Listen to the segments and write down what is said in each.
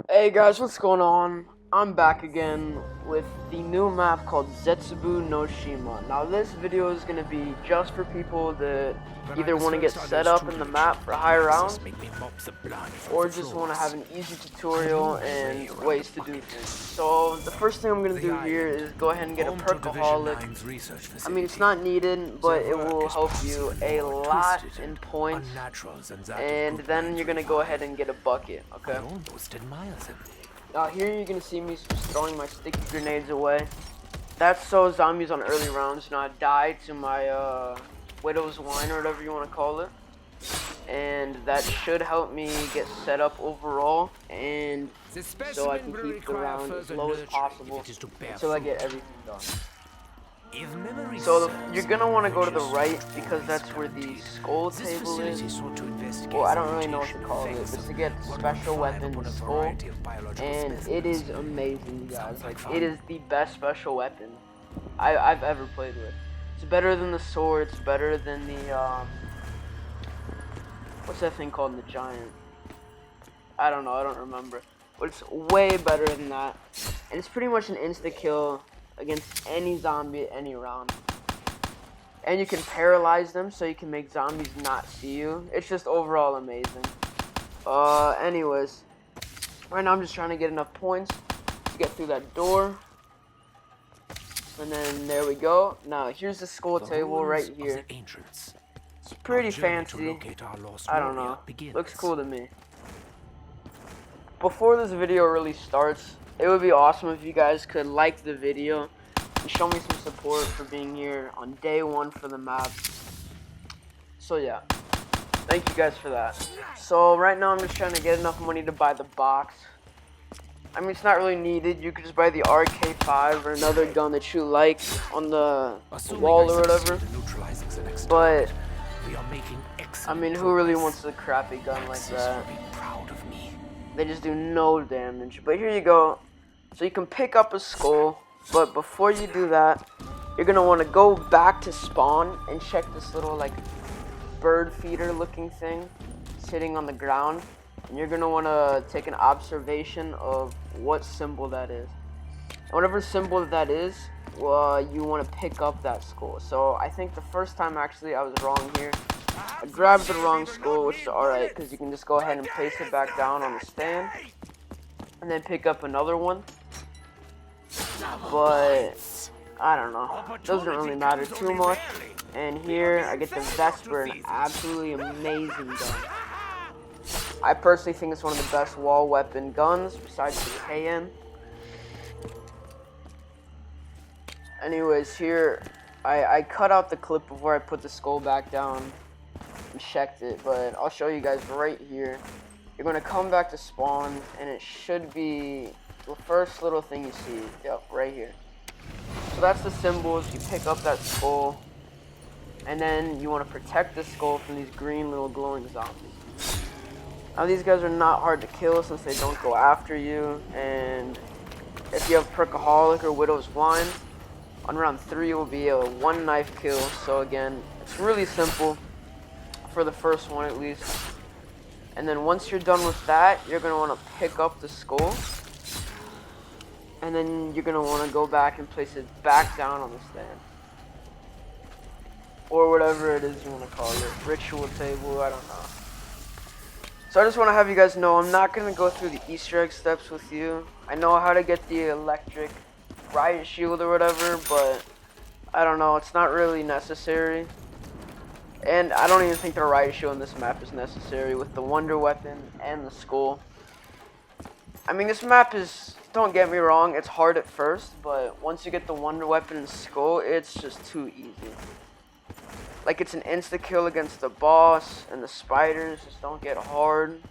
Hey guys, what's going on? I'm back again with the new map called Zetsubou No Shima. Now this video is going to be just for people that either want to get set up in the map for higher rounds or just want to have an easy tutorial and ways to do things. So the first thing I'm going to do here is go ahead and get a perkaholic. I mean, it's not needed, but it will help you a lot in points, and then you're going to go ahead and get a bucket, okay? Now here you're going to see me just throwing my sticky grenades away. That's so zombies on early rounds not die to my widow's wine or whatever you want to call it. And that should help me get set up overall, and so I can keep the round as low as possible until I get everything done. So you're gonna want to go to the right because that's where the skull table is. Well, I don't really know what to call it. It's to get special weapon skull, and it is amazing, guys. Like, it is the best special weapon I've ever played with. It's better than the sword. It's better than the what's that thing called in the giant? I don't know. I don't remember. But it's way better than that, and it's pretty much an insta kill against any zombie at any round. And you can paralyze them so you can make zombies not see you. It's just overall amazing. Anyways, right now I'm just trying to get enough points to get through that door. And then there we go. Now here's the skull table right here. It's pretty fancy. I don't know. Looks cool to me. Before this video really starts, it would be awesome if you guys could like the video and show me some support for being here on day one for the map. So yeah, thank you guys for that. So right now I'm just trying to get enough money to buy the box. I mean, it's not really needed. You could just buy the RK5 or another gun that you like on the wall or whatever. But I mean, who really wants a crappy gun like that? They just do no damage. But here you go. So you can pick up a skull, but before you do that, you're gonna want to go back to spawn and check this little like bird feeder looking thing sitting on the ground, and you're gonna want to take an observation of what symbol that is. And whatever symbol that is, you want to pick up that skull. So I think the first time actually I was wrong here. I grabbed the wrong skull, which is alright because you can just go ahead and place it back down on the stand and then pick up another one. But I don't know, it doesn't really matter too much. And here I get the Vesper, an absolutely amazing gun. I personally think it's one of the best wall weapon guns besides the KN. Anyways, here I cut out the clip before I put the skull back down and checked it, but I'll show you guys right here. You're going to come back to spawn, and it should be the first little thing you see. Yep, right here. So that's the symbols. You pick up that skull, and then you want to protect the skull from these green little glowing zombies. Now these guys are not hard to kill since they don't go after you, and if you have perkaholic or widow's wine, on round 3 it will be a 1 knife kill. So again, it's really simple for the first one at least. And then once you're done with that, you're going to want to pick up the skull, and then you're going to want to go back and place it back down on the stand, or whatever it is you want to call it, ritual table, I don't know. So I just want to have you guys know I'm not going to go through the Easter egg steps with you. I know how to get the electric riot shield or whatever, but I don't know, it's not really necessary. And I don't even think the riot shield in this map is necessary with the wonder weapon and the skull. I mean, this map is, don't get me wrong, it's hard at first, but once you get the wonder weapon and skull, it's just too easy. Like, it's an insta kill against the boss, and the spiders just don't get hard.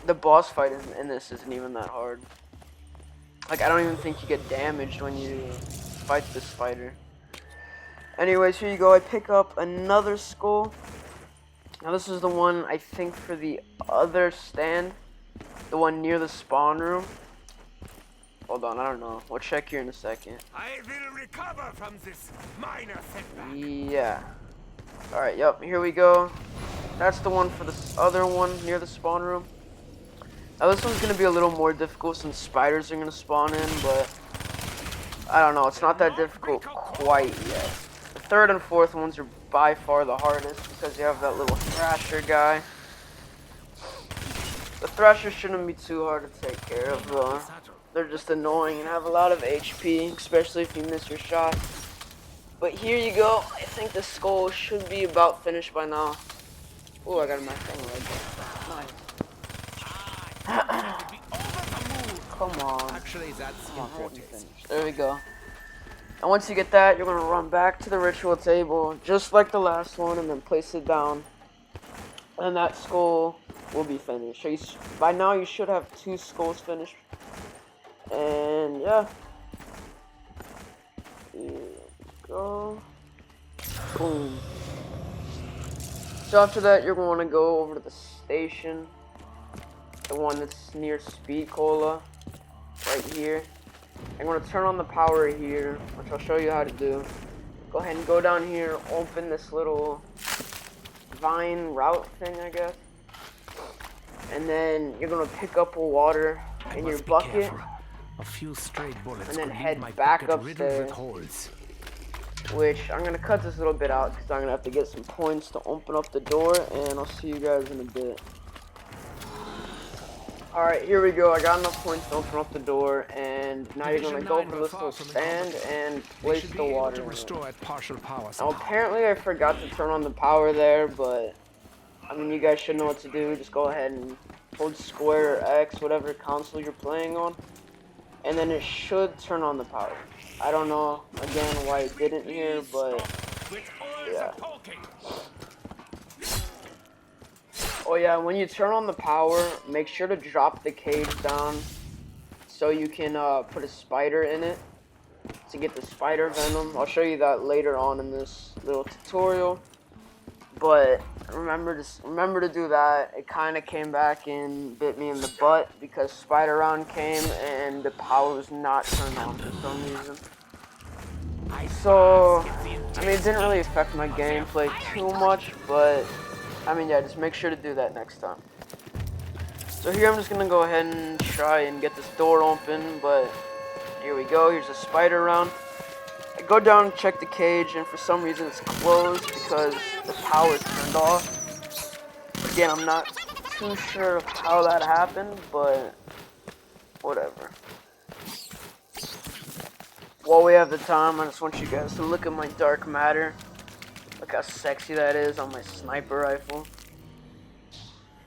The boss fight in this isn't even that hard. Like, I don't even think you get damaged when you fight the spider. Anyways, here you go. I pick up another skull. Now this is the one I think for the other stand, the one near the spawn room. Hold on, I don't know. We'll check here in a second. I will recover from this minor setback. Yeah. Alright, yep, here we go. That's the one for the other one near the spawn room. Now this one's gonna be a little more difficult since spiders are gonna spawn in, but I don't know, it's not that difficult quite yet. The third and fourth ones are by far the hardest because you have that little thrasher guy. The thrasher shouldn't be too hard to take care of though. They're just annoying and have a lot of HP, especially if you miss your shot. But here you go. I think the skull should be about finished by now. Oh, I got my thing right there. Nice. Come on. Actually, that's Finished. There we go. And once you get that, you're going to run back to the ritual table, just like the last one, and then place it down. And that skull will be finished. So by now, you should have 2 skulls finished. And yeah. Here we go. Boom. So after that, you're going to go over to the station. The one that's near Speed Cola. Right here. I'm going to turn on the power here, which I'll show you how to do. Go ahead and go down here, open this little vine route thing, I guess. And then you're going to pick up a water in your bucket. A few stray bullets and then head back upstairs. Which I'm going to cut this little bit out because I'm going to have to get some points to open up the door. And I'll see you guys in a bit. Alright, here we go. I got enough points to open up the door, and now you're going to go over this little stand and place the water in it. Now, apparently I forgot to turn on the power there, but, I mean, you guys should know what to do. Just go ahead and hold square or X, whatever console you're playing on, and then it should turn on the power. I don't know, again, why it didn't here, but, yeah. Oh yeah, when you turn on the power, make sure to drop the cage down so you can put a spider in it to get the spider venom. I'll show you that later on in this little tutorial. But remember to do that. It kind of came back and bit me in the butt because spider round came and the power was not turned on for some reason. So, I mean, it didn't really affect my gameplay too much, but I mean, yeah, just make sure to do that next time. So here I'm just going to go ahead and try and get this door open, but here we go. Here's a spider round. I go down and check the cage, and for some reason it's closed because the power is turned off. Again, I'm not too sure of how that happened, but whatever. While we have the time, I just want you guys to look at my dark matter. Look how sexy that is on my sniper rifle.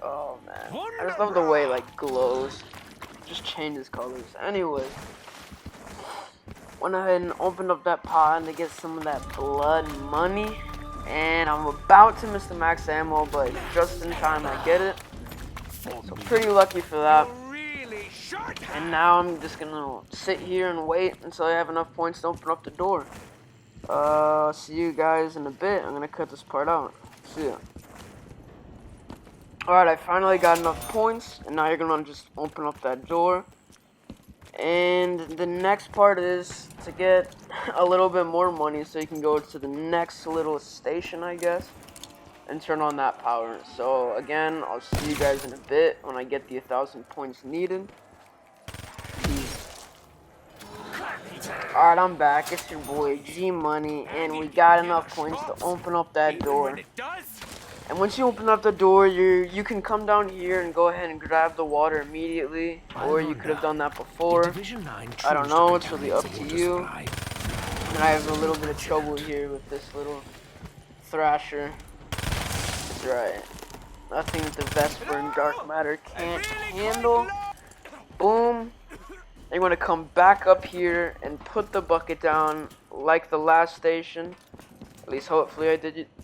Oh man, I just love the way it like glows. Just changes colors. Anyway, went ahead and opened up that pod to get some of that blood money. And I'm about to miss the max ammo, but just in time I get it. So pretty lucky for that. And now I'm just gonna sit here and wait until I have enough points to open up the door. See you guys in a bit. I'm gonna cut this part out. See ya. Alright, I finally got enough points, and now you're gonna just open up that door. And the next part is to get a little bit more money so you can go to the next little station, I guess, and turn on that power. So again, I'll see you guys in a bit when I get the 1,000 points needed. Alright, I'm back. It's your boy G Money, and we got enough points to open up that door. And once you open up the door, you can come down here and go ahead and grab the water immediately, or you could have done that before. I don't know, it's really up to you. And I have a little bit of trouble here with this little thrasher. That's right. Nothing that the Vesper and Dark Matter can't handle. Boom. You're going to come back up here and put the bucket down like the last station. At least hopefully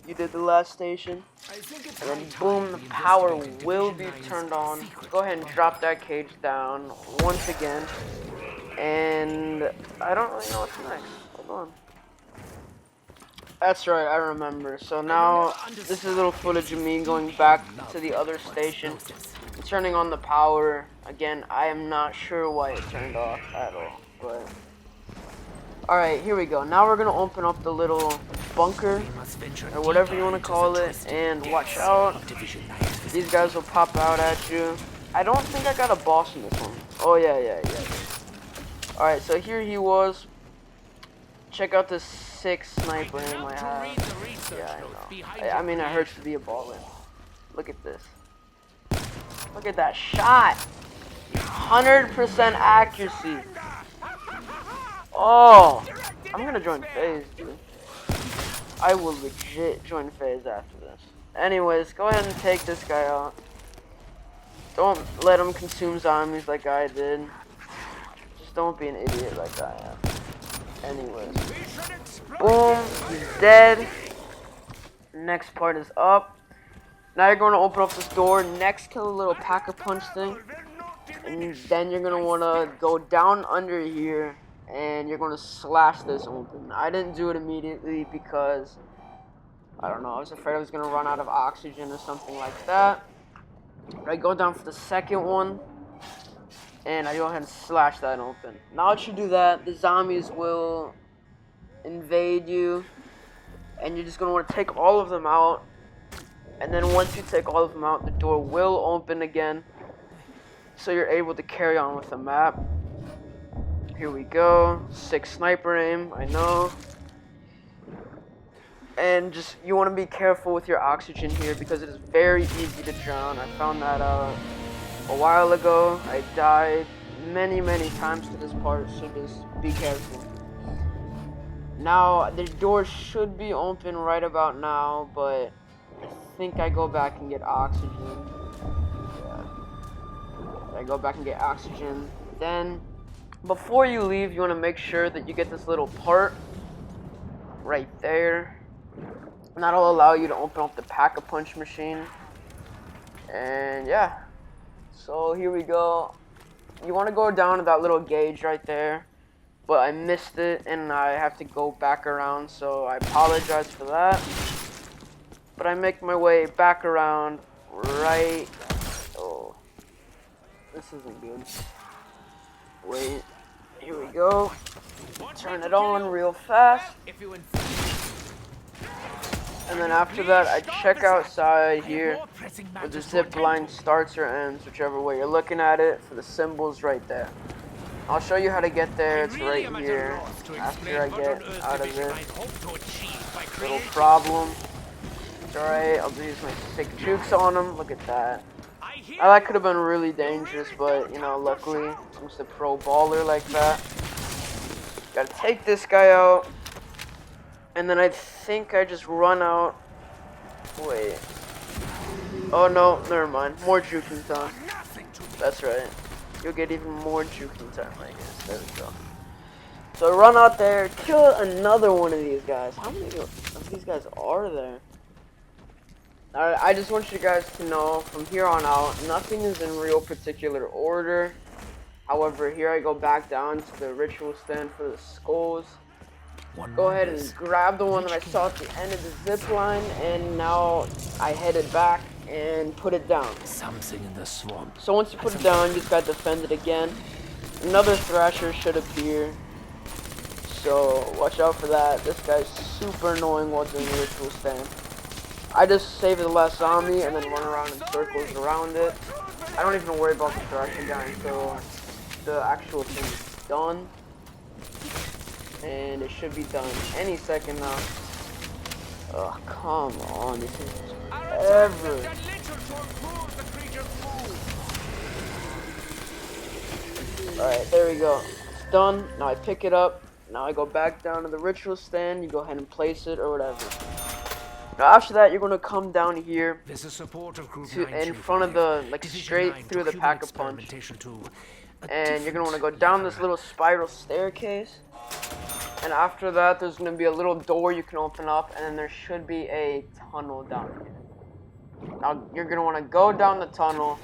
you did the last station. And then boom, the power will be turned on. Go ahead and drop that cage down once again. And I don't really know what's next. Hold on. That's right, I remember. So now this is a little footage of me going back to the other station. Turning on the power. Again, I am not sure why it turned off at all, but alright, here we go. Now we're gonna open up the little bunker or whatever you want to call it, and watch out. These guys will pop out at you. I don't think I got a boss in this one. Oh, yeah. Alright, so here he was. Check out the 6 sniper aim I have. Yeah, I know. I mean, it hurts to be a baller. Look at this. Look at that shot. 100% accuracy. Oh, I'm gonna join FaZe, dude. I will legit join FaZe after this. Anyways, go ahead and take this guy out. Don't let him consume zombies like I did. Just don't be an idiot like I am. Anyways. Boom, he's dead. Next part is up. Now you're going to open up this door next to the little pack-a-punch thing. And then you're going to want to go down under here. And you're going to slash this open. I didn't do it immediately because, I don't know, I was afraid I was going to run out of oxygen or something like that. I go down for the second one. And I go ahead and slash that open. Now that you do that, the zombies will invade you. And you're just going to want to take all of them out. And then once you take all of them out, the door will open again. So you're able to carry on with the map. Here we go. 6 sniper aim, I know. And just, you want to be careful with your oxygen here because it is very easy to drown. I found that out a while ago. I died many times to this part, so just be careful. Now, the door should be open right about now, but I think I go back and get oxygen. Yeah. I go back and get oxygen. Then, before you leave, you want to make sure that you get this little part right there. And that'll allow you to open up the pack-a-punch machine. And yeah. So here we go. You want to go down to that little gauge right there. But I missed it and I have to go back around. So I apologize for that. But I make my way back around right. Oh. This isn't good. Wait. Here we go. Turn it on real fast. And then after that, I check outside here where the zip line starts or ends, whichever way you're looking at it, for the symbols right there. I'll show you how to get there. It's right here. After I get out of this little problem. It's alright. I'll use my sick jukes on him. Look at that. That could have been really dangerous, but, you know, luckily, I'm just a pro baller like that. Gotta take this guy out. And then I think I just run out. Wait. Oh no, never mind. More juking time. That's right. You'll get even more juking time, I guess. There we go. So run out there, kill another one of these guys. How many of these guys are there? Alright, I just want you guys to know from here on out, nothing is in real particular order. However, here I go back down to the ritual stand for the skulls. Go ahead and grab the one that I saw at the end of the zip line, and now I headed back and put it down. Something in the swamp. So once you put it down, you just gotta defend it again. Another thrasher should appear. So watch out for that. This guy's super annoying while doing the ritual stand. I just save the last zombie and then run around in circles around it. I don't even worry about the thrasher guy until the actual thing is done. And it should be done any second now. Oh, come on. This is ever. Alright, there we go. It's done. Now I pick it up. Now I go back down to the ritual stand. You go ahead and place it or whatever. Now after that, you're going to come down here to in front of the, like straight through the pack-a-punch. And you're going to want to go down this little spiral staircase. And after that, there's going to be a little door you can open up, and then there should be a tunnel down here. Now, you're going to want to go down the tunnel,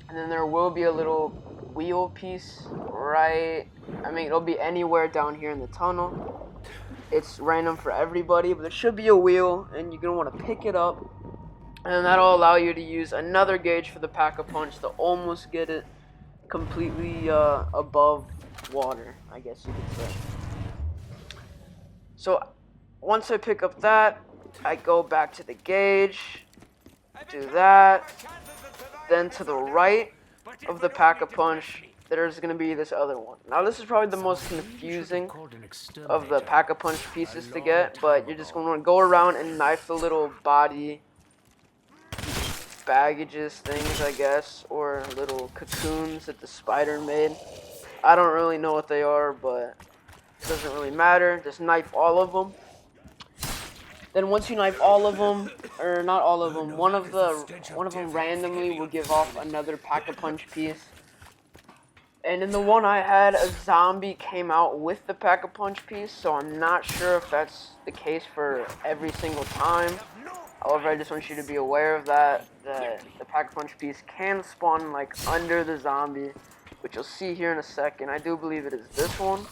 and then there will be a little wheel piece right, I mean, it'll be anywhere down here in the tunnel. It's random for everybody, but there should be a wheel, and you're going to want to pick it up, and then that'll allow you to use another gauge for the pack-a-punch to almost get it completely above water, I guess you could say. So once I pick up that, I go back to the gauge, do that, then to the right of the Pack-a-Punch, there's going to be this other one. Now, this is probably the most confusing of the Pack-a-Punch pieces to get, but you're just going to go around and knife the little body baggages things, I guess, or little cocoons that the spider made. I don't really know what they are, but it doesn't really matter. Just knife all of them. Then once you knife all of them, or not all of them, one of them randomly will give off another Pack-a-Punch piece. And in the one I had, a zombie came out with the Pack-a-Punch piece, so I'm not sure if that's the case for every single time. However, I just want you to be aware of that the Pack-a-Punch piece can spawn like under the zombie, which you'll see here in a second. I do believe it is this one.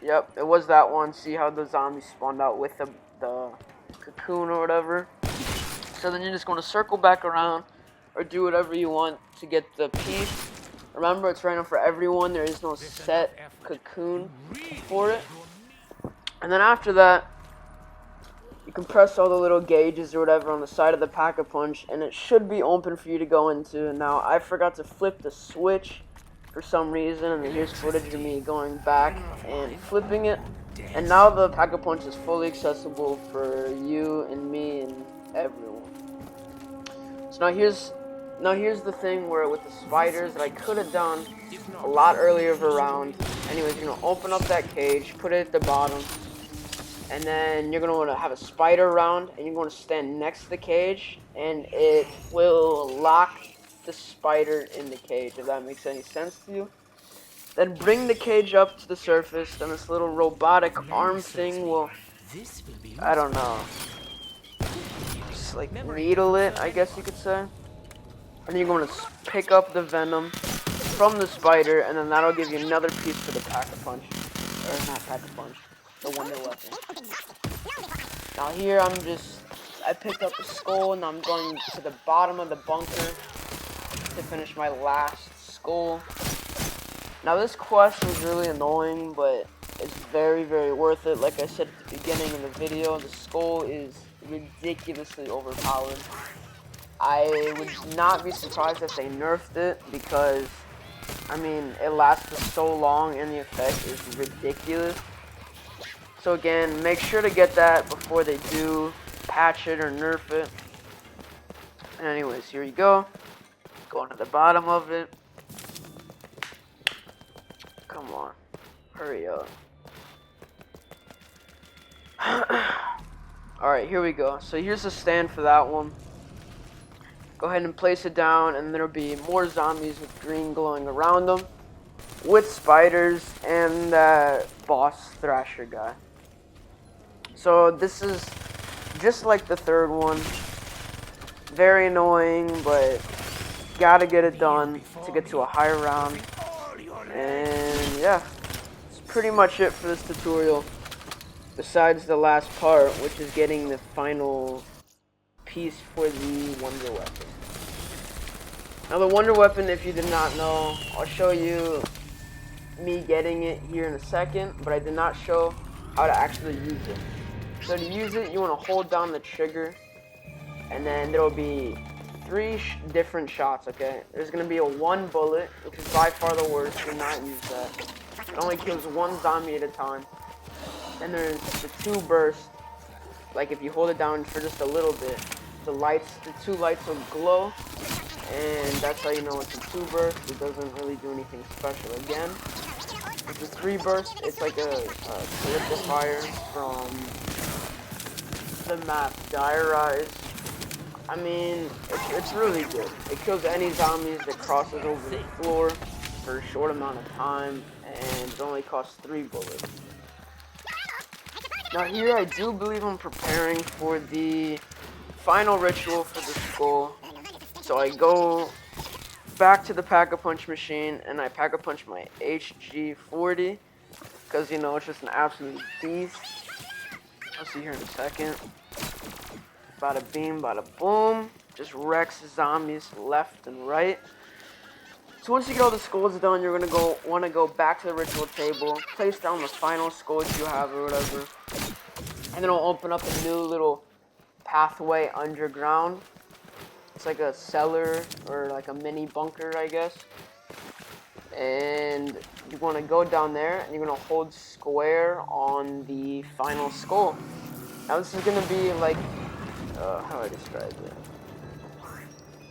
Yep, it was that one. See how the zombie spawned out with the cocoon or whatever. So then you're just going to circle back around or do whatever you want to get the piece. Remember, it's random for everyone. There is no set cocoon for it. And then after that, you can press all the little gauges or whatever on the side of the Pack-a-Punch, and it should be open for you to go into. Now, I forgot to flip the switch for some reason, and then here's footage of me going back and flipping it. And now the Pack-a-Punch is fully accessible for you and me and everyone. So now here's the thing where with the spiders that I could have done a lot earlier of a round. Anyways, you're going to open up that cage, put it at the bottom, and then you're going to want to have a spider round, and you're going to stand next to the cage, and it will lock the spider in the cage, if that makes any sense to you. Then bring the cage up to the surface, then this little robotic arm thing will, I don't know, just like needle it, I guess you could say. And you're going to pick up the venom from the spider, and then that'll give you another piece for the Pack-a-Punch. Or not Pack-a-Punch, the Wonder Weapon. Now here I picked up the skull, and I'm going to the bottom of the bunker to finish my last skull. Now this quest was really annoying, but it's very, very worth it. Like I said at the beginning of the video, the skull is ridiculously overpowered. I would not be surprised if they nerfed it because, I mean, it lasts for so long and the effect is ridiculous. So again, make sure to get that before they do patch it or nerf it. And anyways, here you go. Going to the bottom of it. Come on. Hurry up. Alright, here we go. So here's the stand for that one. Go ahead and place it down, and there'll be more zombies with green glowing around them, with spiders and that boss thrasher guy. So this is just like the third one. Very annoying, but gotta get it done to get to a higher round. And yeah, that's pretty much it for this tutorial. Besides the last part, which is getting the final piece for the Wonder Weapon. Now the Wonder Weapon, if you did not know, I'll show you me getting it here in a second, but I did not show how to actually use it. So to use it, you want to hold down the trigger, and then there will be three different shots, okay? There's going to be a 1 bullet, which is by far the worst. Do not use that. It only kills 1 zombie at a time. Then there's the 2 bursts. Like if you hold it down for just a little bit, the 2 lights will glow, and that's how you know it's a 2 burst. It doesn't really do anything special. Again, with the 3 burst, it's like a solidifier from the map Diarize. I mean, it's really good. It kills any zombies that crosses over the floor for a short amount of time, and it only costs 3 bullets. Now here I do believe I'm preparing for the final ritual for the skull. So I go back to the Pack-a-Punch machine and I Pack-a-Punch my HG40 because, you know, it's just an absolute beast. I'll see here in a second. Bada beam, bada boom. Just wrecks zombies left and right. So once you get all the skulls done, you're gonna want to go back to the ritual table, place down the final skulls you have or whatever, and then it'll open up a new little pathway underground. It's like a cellar or like a mini bunker, I guess. And you want to go down there and you're going to hold square on the final skull. Now this is going to be like, how do I describe it?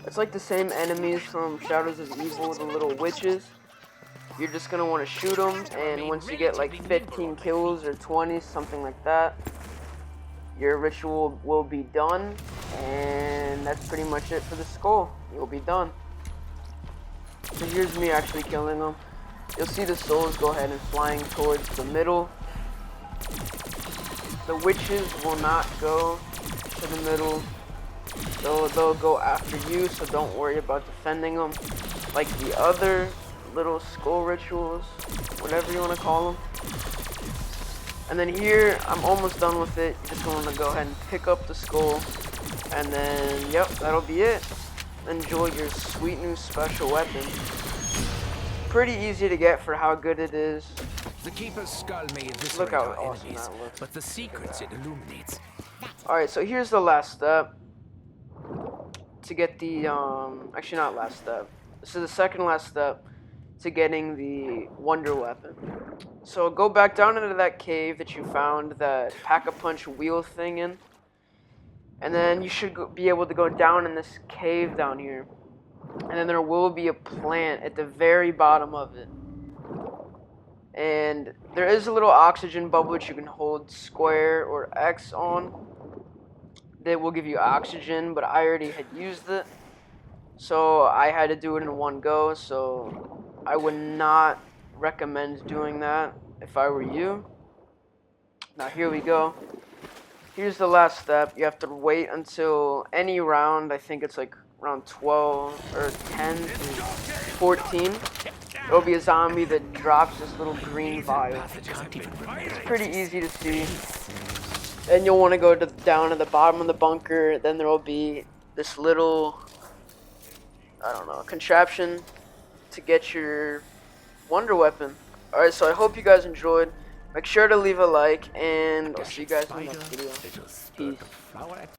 It's like the same enemies from Shadows of Evil, the little witches. You're just going to want to shoot them, and once you get like 15 kills or 20, something like that, your ritual will be done, and that's pretty much it for the skull. You'll be done. So here's me actually killing them. You'll see the souls go ahead and flying towards the middle. The witches will not go to the middle. They'll go after you, so don't worry about defending them. Like the other little skull rituals, whatever you want to call them. And then here, I'm almost done with it. You just want to go ahead and pick up the skull. And then, yep, that'll be it. Enjoy your sweet new special weapon. Pretty easy to get for how good it is. The keeper's skull may eviscerate Look how our awesome enemies, that looks. but the secrets it illuminates. Alright, so here's the last step. To get the, actually not last step. This is the second last step to getting the wonder weapon. So go back down into that cave that you found that pack-a-punch wheel thing in. And then you should be able to go down in this cave down here. And then there will be a plant at the very bottom of it. And there is a little oxygen bubble which you can hold square or X on. That will give you oxygen, but I already had used it. So I had to do it in one go, so I would not recommend doing that if I were you. Now here we go. Here's the last step. You have to wait until any round, I think it's like round 12 or 10 to 14. There'll be a zombie that drops this little green vial. It's pretty easy to see. And you'll want to go down to the bottom of the bunker. Then there will be this little, I don't know, contraption to get your wonder weapon. Alright, so I hope you guys enjoyed. Make sure to leave a like, and I'll see you guys in the next video. Peace.